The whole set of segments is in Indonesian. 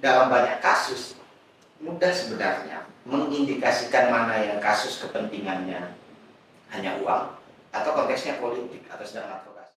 dalam banyak kasus mudah sebenarnya mengindikasikan mana yang kasus kepentingannya hanya uang atau konteksnya politik atau sedang advokasi.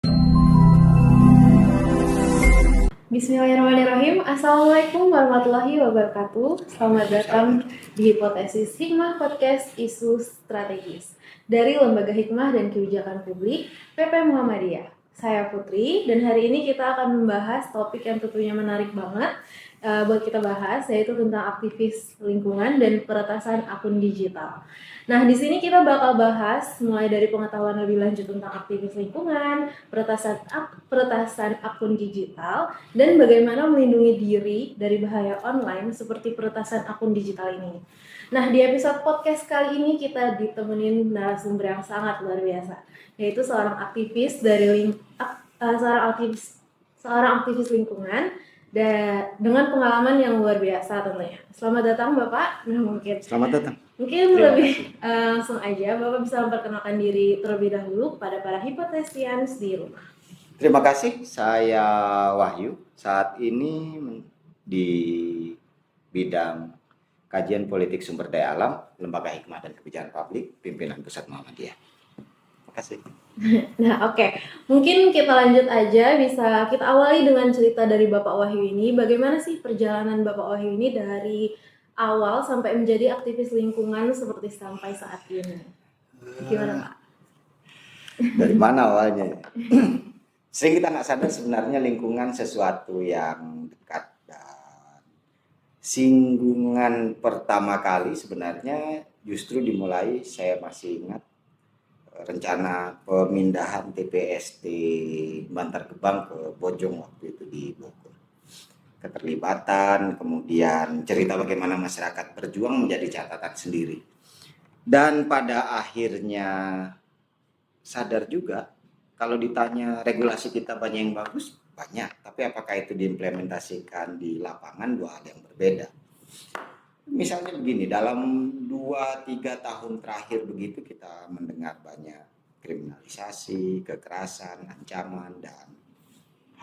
Bismillahirrahmanirrahim. Assalamualaikum warahmatullahi wabarakatuh. Selamat datang di Hipotesis Hikmah Podcast Isu Strategis dari Lembaga Hikmah dan Kebijakan Publik PP Muhammadiyah. Saya Putri dan hari ini kita akan membahas topik yang tentunya menarik banget buat kita bahas, yaitu tentang aktivis lingkungan dan peretasan akun digital. Nah, di sini kita bakal bahas mulai dari pengetahuan lebih lanjut tentang aktivis lingkungan, peretasan akun digital, dan bagaimana melindungi diri dari bahaya online seperti peretasan akun digital ini. Nah, di episode podcast kali ini kita ditemenin narasumber yang sangat luar biasa, yaitu seorang aktivis lingkungan dengan pengalaman yang luar biasa tentunya. Selamat datang Bapak. Selamat datang. Mungkin lebih langsung aja Bapak bisa memperkenalkan diri terlebih dahulu kepada para hipotesians di rumah. Terima kasih, saya Wahyu. Saat ini di bidang kajian politik sumber daya alam, Lembaga Hikmah dan Kebijakan Publik, Pimpinan Pusat Muhammadiyah. Terima kasih. Nah, oke. Mungkin kita lanjut aja, bisa kita awali dengan cerita dari Bapak Wahyu ini. Bagaimana sih perjalanan Bapak Wahyu ini dari awal sampai menjadi aktivis lingkungan seperti sampai saat ini? Gimana Pak? Dari mana awalnya? Sering kita nggak sadar sebenarnya lingkungan sesuatu yang dekat, dan singgungan pertama kali sebenarnya justru dimulai, saya masih ingat, rencana pemindahan TPS di Bantar Gebang ke Bojong waktu itu di Bogor. Keterlibatan, kemudian cerita bagaimana masyarakat berjuang menjadi catatan sendiri. Dan pada akhirnya sadar juga, kalau ditanya regulasi kita banyak yang bagus, banyak. Tapi apakah itu diimplementasikan di lapangan, dua hal yang berbeda. Misalnya begini, dalam 2-3 tahun terakhir begitu kita mendengar banyak kriminalisasi, kekerasan, ancaman, dan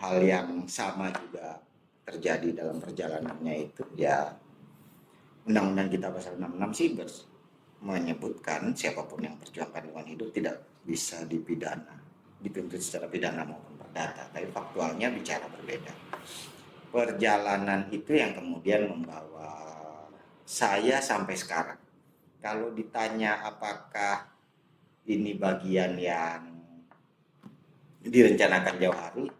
hal yang sama juga terjadi dalam perjalanannya itu. Ya, Undang-Undang kita pasal 66 Siber menyebutkan siapapun yang perjuangkan lingkungan hidup tidak bisa dipidana, dituntut secara pidana maupun perdata. Tapi faktualnya bicara berbeda. Perjalanan itu yang kemudian membawa saya sampai sekarang. Kalau ditanya apakah ini bagian yang direncanakan jauh hari,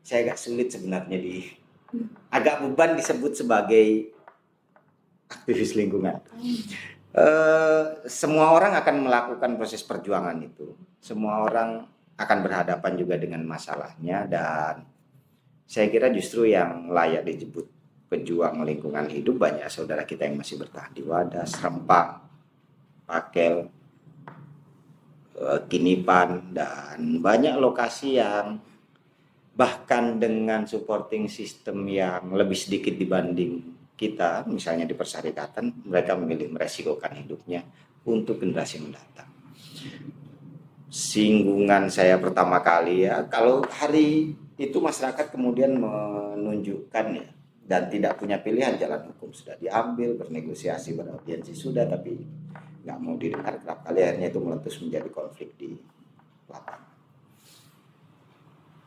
saya agak sulit sebenarnya, agak beban disebut sebagai aktivis lingkungan. Semua orang akan melakukan proses perjuangan itu. Semua orang akan berhadapan juga dengan masalahnya, dan saya kira justru yang layak disebut pejuang lingkungan hidup banyak saudara kita yang masih bertahan di Wadas, Rempang, Pakel, Kinipan, dan banyak lokasi yang bahkan dengan supporting system yang lebih sedikit dibanding kita, misalnya di Persyarikatan, mereka memilih meresikokan hidupnya untuk generasi mendatang. Singgungan saya pertama kali ya, kalau hari itu masyarakat kemudian menunjukkan ya, dan tidak punya pilihan, jalan hukum sudah diambil, bernegosiasi, beraudiensi sudah, tapi nggak mau didengar, kerap kali akhirnya itu meletus menjadi konflik di lapangan.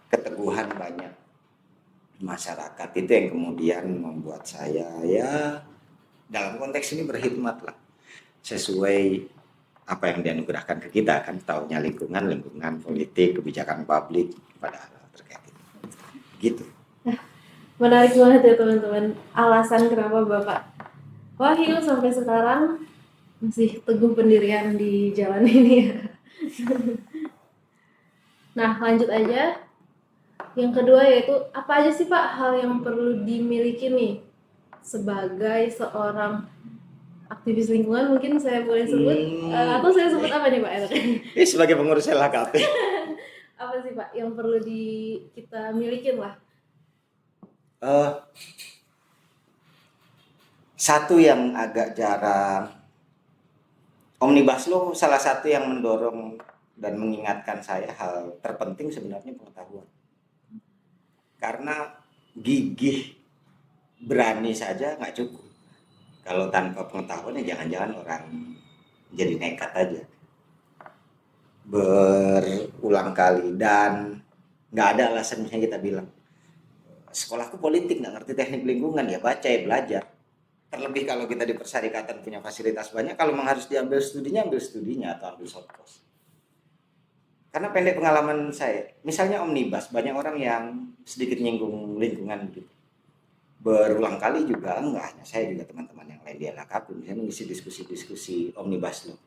Keteguhan banyak masyarakat itu yang kemudian membuat saya ya dalam konteks ini berkhidmat lah, sesuai apa yang dianugerahkan ke kita, kan taunya lingkungan politik, kebijakan publik, pada hal terkait itu. Gitu. Menarik banget ya teman-teman, alasan kenapa Bapak Wahyu sampai sekarang masih teguh pendirian di jalan ini ya. Nah, lanjut aja. Yang kedua yaitu, apa aja sih Pak hal yang perlu dimiliki nih sebagai seorang aktivis lingkungan, mungkin saya boleh sebut, atau saya sebut apa nih Pak? Sebagai pengurus LHKP. Apa sih Pak yang perlu kita milikin lah? Satu yang agak jarang, Omnibus Law salah satu yang mendorong dan mengingatkan saya hal terpenting sebenarnya pengetahuan. Karena gigih berani saja nggak cukup. Kalau tanpa pengetahuan ya jangan-jangan orang jadi nekat aja berulang kali, dan nggak ada alasan. Misalnya kita bilang sekolahku politik nggak ngerti teknik lingkungan, ya baca ya belajar. Terlebih kalau kita di persyarikatan punya fasilitas banyak, kalau memang harus diambil studinya, ambil studinya atau ambil short course. Karena pendek pengalaman saya, misalnya omnibus, banyak orang yang sedikit nyinggung lingkungan gitu. Berulang kali juga, enggak hanya saya, juga teman-teman yang lain di LHKP misalnya mengisi diskusi-diskusi omnibus law.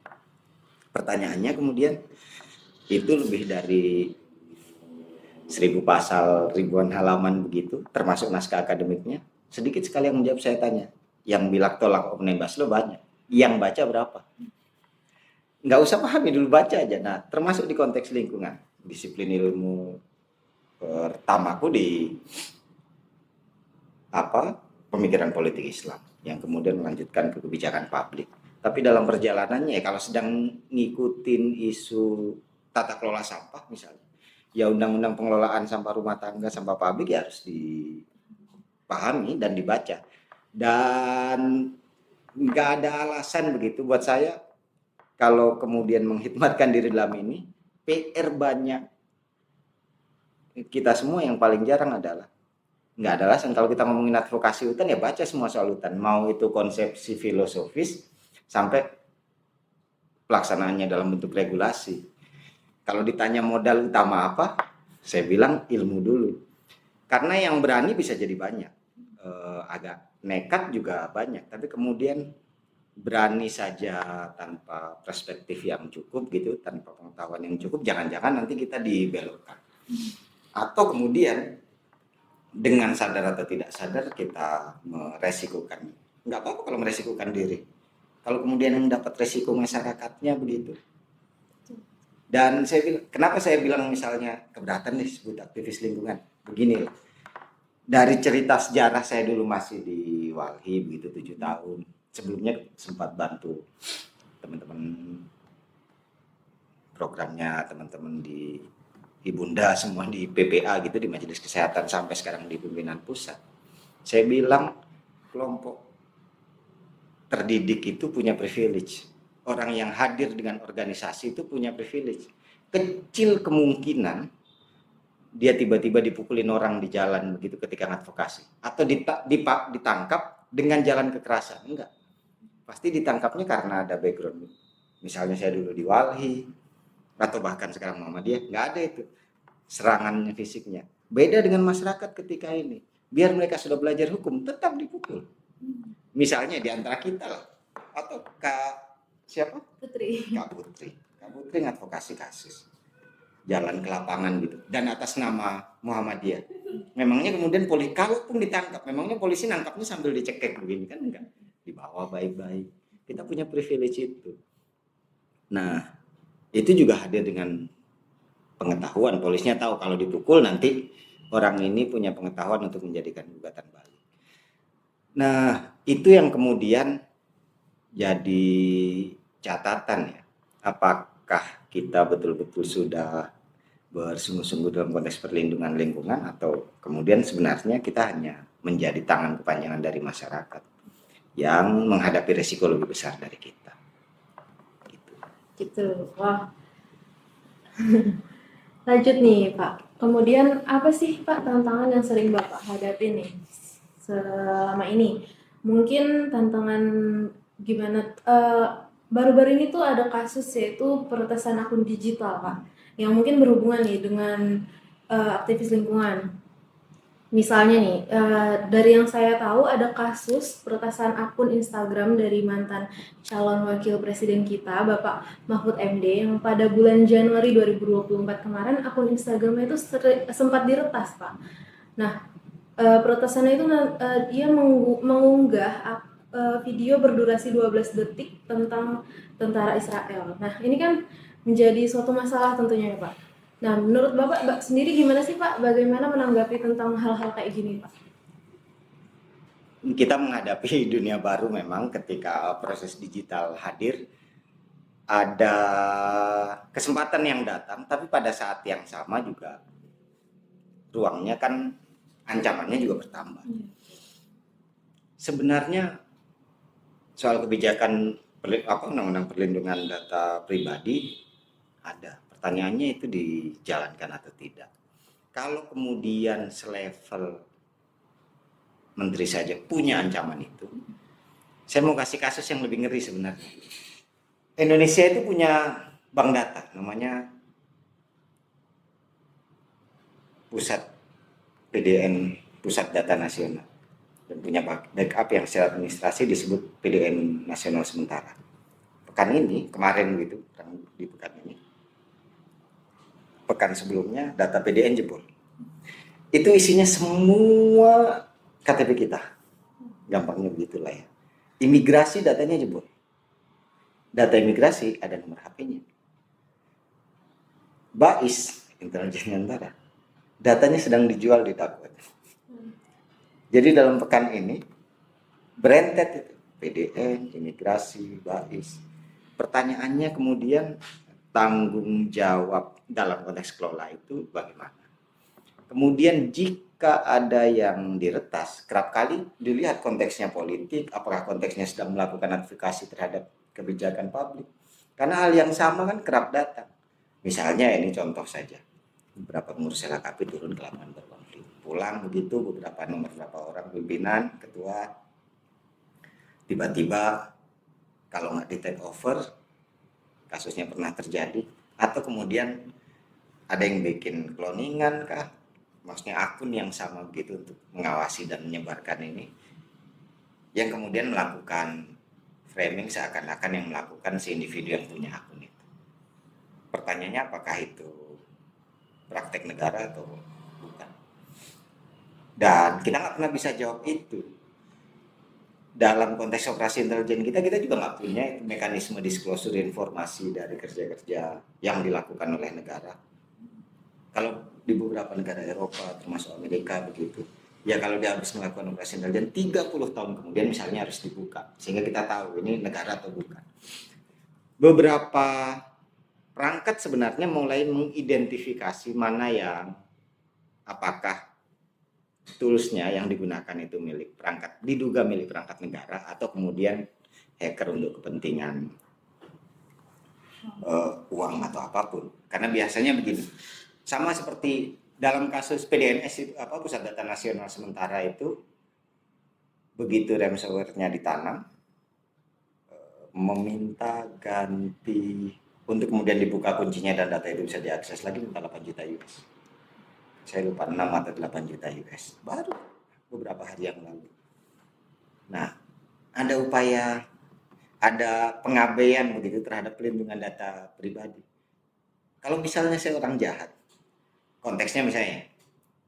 Pertanyaannya kemudian, itu lebih dari 1.000 pasal, ribuan halaman begitu, termasuk naskah akademiknya. Sedikit sekali yang menjawab. Saya tanya, yang bilang tolak omnibus law banyak, yang baca berapa? Nggak usah pahami dulu, baca aja. Nah, termasuk di konteks lingkungan, disiplin ilmu pertamaku di pemikiran politik Islam, yang kemudian melanjutkan ke kebijakan publik. Tapi dalam perjalanannya, kalau sedang ngikutin isu tata kelola sampah misalnya, ya undang-undang pengelolaan sampah rumah tangga, sampah publik ya harus dipahami dan dibaca. Dan nggak ada alasan begitu buat saya kalau kemudian menghikmatkan diri dalam ini. PR banyak kita semua, yang paling jarang adalah nggak ada alasan. Kalau kita ngomongin advokasi hutan, ya baca semua soal hutan, mau itu konsepsi filosofis sampai pelaksanaannya dalam bentuk regulasi. Kalau ditanya modal utama apa, saya bilang ilmu dulu. Karena yang berani bisa jadi banyak, agak nekat juga banyak, tapi kemudian berani saja tanpa perspektif yang cukup gitu, tanpa pengetahuan yang cukup, jangan-jangan nanti kita dibelokkan. Atau kemudian dengan sadar atau tidak sadar kita meresikukan. Nggak apa-apa kalau meresikukan diri, kalau kemudian yang dapat resiko masyarakatnya begitu. Dan saya bilang, kenapa saya bilang misalnya keberatan disebut aktivis lingkungan, begini loh. Dari cerita sejarah, saya dulu masih di Walhi begitu 7 tahun. Sebelumnya sempat bantu teman-teman programnya, teman-teman di Ibunda, semua di PPA gitu, di Majelis Kesehatan, sampai sekarang di pimpinan pusat. Saya bilang kelompok terdidik itu punya privilege. Orang yang hadir dengan organisasi itu punya privilege. Kecil kemungkinan dia tiba-tiba dipukulin orang di jalan begitu ketika advokasi, atau ditangkap dengan jalan kekerasan. Enggak. Pasti ditangkapnya karena ada background. Misalnya saya dulu di Walhi, atau bahkan sekarang Muhammadiyah, nggak ada itu serangannya fisiknya. Beda dengan masyarakat ketika ini, biar mereka sudah belajar hukum tetap dipukul. Misalnya di antara kita lah, atau siapa? Kak Putri ngadvokasi kasus jalan ke lapangan gitu, dan atas nama Muhammadiyah. Memangnya kemudian kalaupun ditangkap, memangnya polisi nangkapnya sambil dicekek begini kan? Enggak, dibawa baik-baik. Kita punya privilege itu. Nah, itu juga hadir dengan pengetahuan. Polisinya tahu kalau dipukul nanti orang ini punya pengetahuan untuk menjadikan gugatan balik. Nah, itu yang kemudian jadi catatan ya. Apakah kita betul-betul sudah bersungguh-sungguh dalam konteks perlindungan lingkungan, atau kemudian sebenarnya kita hanya menjadi tangan kepanjangan dari masyarakat yang menghadapi risiko lebih besar dari kita. Gitu. Wah. Lanjut nih Pak, kemudian apa sih Pak tantangan yang sering Bapak hadapi nih selama ini? Mungkin tantangan gimana, baru-baru ini tuh ada kasus yaitu peretasan akun digital Pak, yang mungkin berhubungan nih dengan aktivis lingkungan. Misalnya nih, dari yang saya tahu ada kasus peretasan akun Instagram dari mantan calon wakil presiden kita, Bapak Mahfud MD, yang pada bulan Januari 2024 kemarin akun Instagramnya itu sempat diretas, Pak. Nah, peretasannya itu dia mengunggah video berdurasi 12 detik tentang tentara Israel. Nah, ini kan menjadi suatu masalah tentunya ya, Pak. Nah, menurut Bapak sendiri gimana sih Pak? Bagaimana menanggapi tentang hal-hal kayak gini Pak? Kita menghadapi dunia baru memang ketika proses digital hadir. Ada kesempatan yang datang, tapi pada saat yang sama juga ruangnya kan ancamannya juga bertambah. sebenarnya soal kebijakan undang-undang perlindungan data pribadi ada. Pertanyaannya itu dijalankan atau tidak. Kalau kemudian selevel menteri saja punya ancaman itu, saya mau kasih kasus yang lebih ngeri sebenarnya. Indonesia itu punya bank data namanya Pusat PDN, Pusat Data Nasional, dan punya backup yang secara administrasi disebut PDN Nasional Sementara. Pekan ini, kemarin gitu, di pekan ini, pekan sebelumnya data PDN jebol. Itu isinya semua KTP kita, gampangnya begitulah ya. Imigrasi datanya jebol. Data imigrasi ada nomor HP-nya. BAIS, intelijen antara, datanya sedang dijual di dark web. Jadi dalam pekan ini berentet itu PDN, imigrasi, BAIS. Pertanyaannya kemudian tanggung jawab dalam konteks kelola itu bagaimana? Kemudian jika ada yang diretas, kerap kali dilihat konteksnya politik, apakah konteksnya sedang melakukan advokasi terhadap kebijakan publik. Karena hal yang sama kan kerap datang. Misalnya ini contoh saja, beberapa pengurus LKP turun ke lapangan berkonflik. Pulang begitu beberapa orang pimpinan, ketua, tiba-tiba kalau nggak di take over, kasusnya pernah terjadi, atau kemudian ada yang bikin cloningan kah, maksudnya akun yang sama begitu untuk mengawasi dan menyebarkan ini, yang kemudian melakukan framing seakan-akan yang melakukan si individu yang punya akun itu. Pertanyaannya apakah itu praktek negara atau bukan? Dan kita nggak pernah bisa jawab itu. Dalam konteks operasi intelijen kita juga nggak punya mekanisme disclosure informasi dari kerja-kerja yang dilakukan oleh negara. Kalau di beberapa negara Eropa termasuk Amerika begitu, ya kalau dia habis melakukan operasi intelijen 30 tahun kemudian misalnya harus dibuka sehingga kita tahu ini negara atau bukan. Beberapa perangkat sebenarnya mulai mengidentifikasi mana yang apakah toolsnya yang digunakan itu milik perangkat, diduga milik perangkat negara atau kemudian hacker untuk kepentingan uang atau apapun. Karena biasanya begini, sama seperti dalam kasus PDNS itu Pusat Data Nasional Sementara itu, begitu ransomware-nya ditanam, meminta ganti untuk kemudian dibuka kuncinya dan data itu bisa diakses lagi minta 8 juta US. Saya lupa 6 atau 8 juta US. Baru beberapa hari yang lalu. Nah, ada upaya, ada pengabaian begitu terhadap pelindungan data pribadi. Kalau misalnya saya orang jahat, konteksnya misalnya,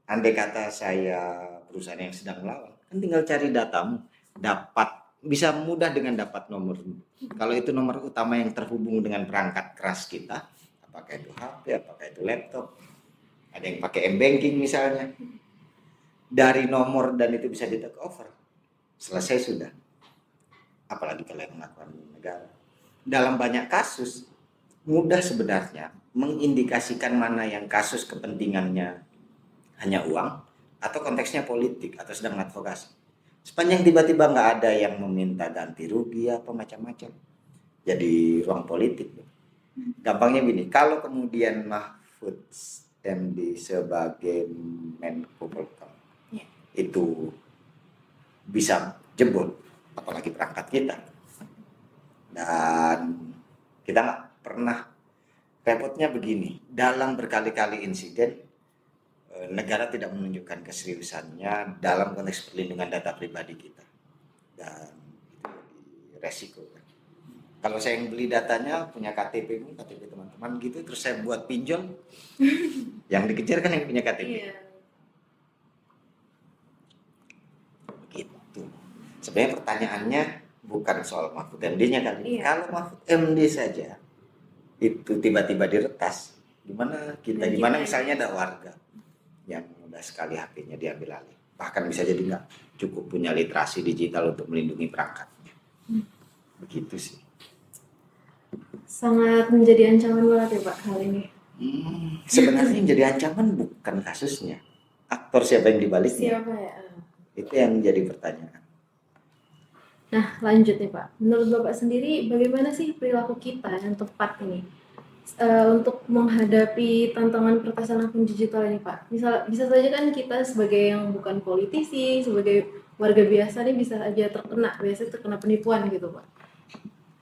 andai kata saya perusahaan yang sedang melawan, kan tinggal cari datamu, bisa mudah dengan dapat nomor. Kalau itu nomor utama yang terhubung dengan perangkat keras kita, apakah itu HP, apakah itu laptop, ada yang pakai m-banking misalnya, dari nomor dan itu bisa di take over, selesai sudah. Apalagi kalau yang melakukan negara. Dalam banyak kasus, mudah sebenarnya mengindikasikan mana yang kasus kepentingannya hanya uang, atau konteksnya politik, atau sedang advokasi. Sepanjang tiba-tiba nggak ada yang meminta ganti rugi apa macam-macam, jadi ruang politik. Gampangnya gini, kalau kemudian Mahfud MD sebagai Menko Polhukam itu bisa jebol, apalagi perangkat kita, dan kita nggak pernah, repotnya begini, dalam berkali-kali insiden negara tidak menunjukkan keseriusannya dalam konteks perlindungan data pribadi kita, dan itu jadi resiko. Kalau saya yang beli datanya punya KTP teman-teman gitu, terus saya buat pinjol, yang dikejar kan yang punya KTP. Begitu. Sebenarnya pertanyaannya bukan soal Mahfud MD-nya kali. Kalau Mahfud MD saja itu tiba-tiba diretas, gimana kita? Gimana misalnya ada warga yang mudah sekali HP-nya diambil alih, bahkan bisa jadi nggak cukup punya literasi digital untuk melindungi perangkatnya. Begitu sih. Sangat menjadi ancaman banget ya Pak hal ini. Sebenarnya yang jadi ancaman bukan kasusnya, aktor siapa yang dibaliknya. Siapa ya? Itu yang jadi pertanyaan. Nah, lanjut nih Pak. Menurut Bapak sendiri, bagaimana sih perilaku kita yang tepat ini untuk menghadapi tantangan peretasan akun digital ini Pak? Bisa saja kan kita sebagai yang bukan politisi, sebagai warga biasa nih bisa aja biasa terkena penipuan gitu Pak.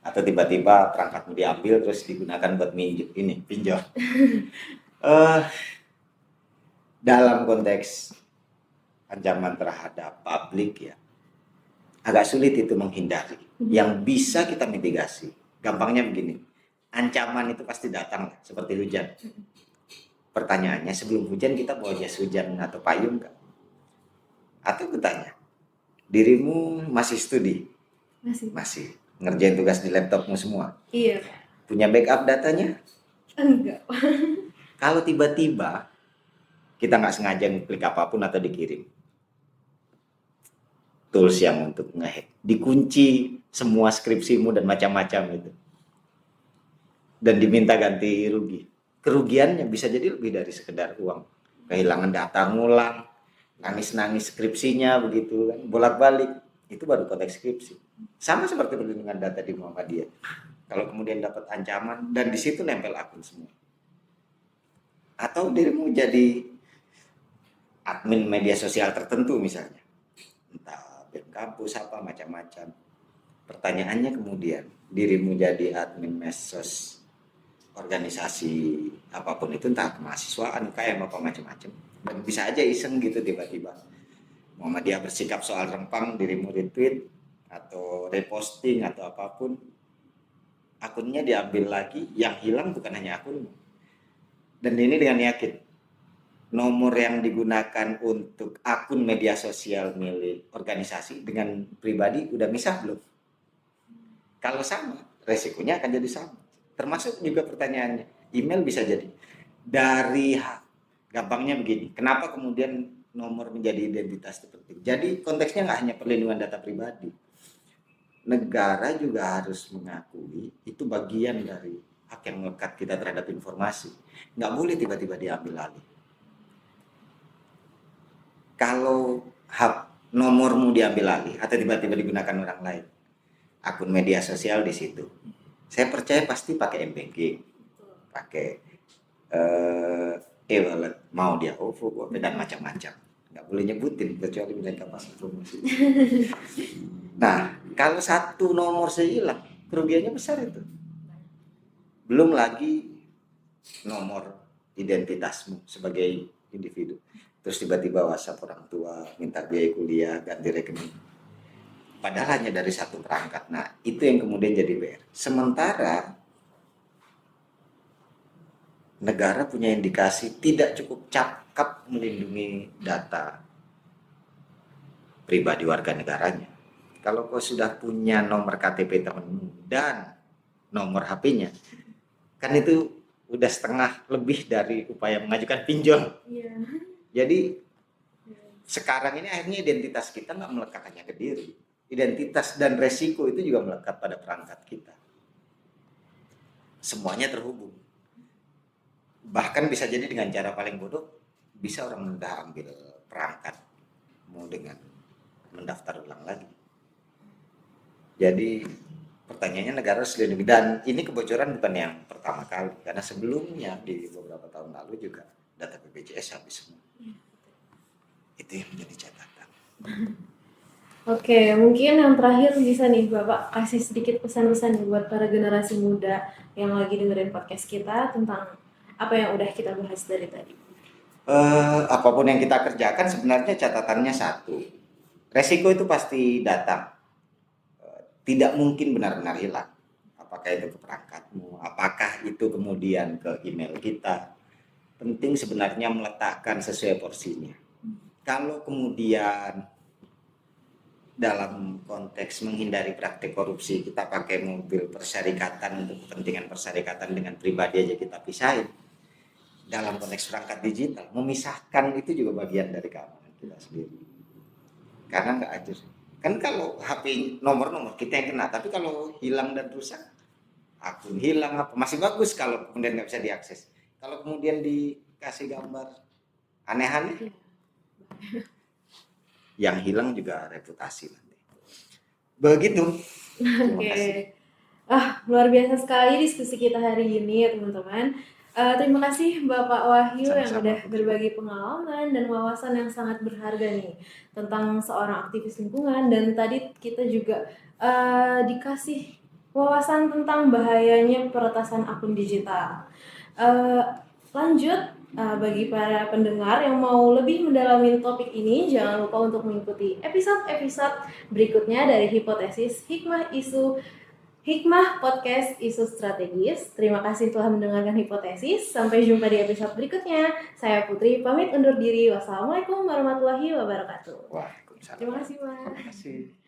Atau tiba-tiba perangkatmu diambil terus digunakan buat pinjol. Eh, dalam konteks ancaman terhadap publik ya, agak sulit itu menghindari. Yang bisa kita mitigasi, gampangnya begini, ancaman itu pasti datang seperti hujan. Pertanyaannya, sebelum hujan kita bawa jas hujan atau payung nggak? Atau kutanya, dirimu masih studi? Masih. Masih. Ngerjain tugas di laptopmu semua? Iya Pak. Punya backup datanya? Enggak. Kalau tiba-tiba kita nggak sengaja ngeklik apapun atau dikirim, tools yang untuk ngehack, dikunci semua skripsimu dan macam-macam itu, dan diminta ganti rugi. Kerugiannya bisa jadi lebih dari sekedar uang. Kehilangan data ngulang, nangis-nangis skripsinya begitu kan, bolak-balik. Itu baru konteks skripsi. Sama seperti perlindungan data di Muhammadiyah. Kalau kemudian dapat ancaman dan di situ nempel akun semua. Atau dirimu jadi admin media sosial tertentu misalnya. Entah BEM kampus apa macam-macam. Pertanyaannya kemudian, dirimu jadi admin medsos organisasi apapun itu, entah kemahasiswaan, UKM apa macam-macam. Dan bisa aja iseng gitu tiba-tiba. Muhammadiyah bersikap soal rempang, dirimu retweet atau reposting atau apapun, akunnya diambil lagi, yang hilang bukan hanya akunmu. Dan ini dengan yakin, nomor yang digunakan untuk akun media sosial milik organisasi dengan pribadi udah misah belum? Kalau sama, resikonya akan jadi sama. Termasuk juga pertanyaannya, email bisa jadi. Dari gampangnya begini, kenapa kemudian nomor menjadi identitas itu penting? Jadi konteksnya nggak hanya perlindungan data pribadi. Negara juga harus mengakui itu bagian dari hak yang melekat kita terhadap informasi. Nggak boleh tiba-tiba diambil alih. Kalau nomormu diambil alih atau tiba-tiba digunakan orang lain, akun media sosial di situ, saya percaya pasti pakai MBG, pakai e-wallet, mau dia OVO, dan macam-macam. Nggak boleh nyebutin kecuali mereka masuk promosi. Nah, kalau satu nomor saya hilang, kerugiannya besar itu. Belum lagi nomor identitasmu sebagai individu. Terus tiba-tiba WhatsApp orang tua, minta biaya kuliah, ganti rekening. Padahal hanya dari satu perangkat. Nah, itu yang kemudian jadi PR. Sementara negara punya indikasi tidak cukup cakap melindungi data pribadi warga negaranya. Kalau kau sudah punya nomor KTP temanmu dan nomor HP-nya, kan itu udah setengah lebih dari upaya mengajukan pinjol. Iya. Jadi sekarang ini akhirnya identitas kita nggak melekat hanya ke diri. Identitas dan resiko itu juga melekat pada perangkat kita. Semuanya terhubung. Bahkan bisa jadi dengan cara paling bodoh, bisa orang mudah ambil perangkat mau dengan mendaftar ulang lagi. Jadi pertanyaannya negara harus dilindungi, dan ini kebocoran bukan yang pertama kali, karena sebelumnya di beberapa tahun lalu juga data BPJS habis semua. Itu yang menjadi catatan. Oke, mungkin yang terakhir bisa nih Bapak kasih sedikit pesan-pesan nih buat para generasi muda yang lagi dengerin podcast kita tentang apa yang udah kita bahas dari tadi. Apapun yang kita kerjakan sebenarnya catatannya satu, resiko itu pasti datang, tidak mungkin benar-benar hilang. Apakah itu ke perangkatmu, apakah itu kemudian ke email kita, penting sebenarnya meletakkan sesuai porsinya. Kalau kemudian dalam konteks menghindari praktik korupsi kita pakai mobil persyarikatan untuk kepentingan persyarikatan dengan pribadi aja kita pisahin, dalam konteks perangkat digital memisahkan itu juga bagian dari keamanan kita sendiri, karena nggak adil kan kalau HP nomor-nomor kita yang kena, tapi kalau hilang dan rusak, akun hilang apa masih bagus kalau kemudian nggak bisa diakses. Kalau kemudian dikasih gambar aneh-aneh, yang hilang juga reputasi nanti. Begitu. Terima Oke. kasih. Luar biasa sekali diskusi kita hari ini ya teman-teman. Terima kasih Bapak Wahyu yang Sama-sama, udah Putri. berbagi pengalaman dan wawasan yang sangat berharga nih tentang seorang aktivis lingkungan, dan tadi kita juga dikasih wawasan tentang bahayanya peretasan akun digital. Eh, Lanjut, bagi para pendengar yang mau lebih mendalami topik ini, jangan lupa untuk mengikuti episode-episode berikutnya dari Hipotesis Hikmah Podcast Isu Strategis. Terima kasih telah mendengarkan Hipotesis. Sampai jumpa di episode berikutnya. Saya Putri, pamit undur diri. Wassalamualaikum warahmatullahi wabarakatuh. Waalaikumsalam. Terima kasih, Mas. Terima kasih.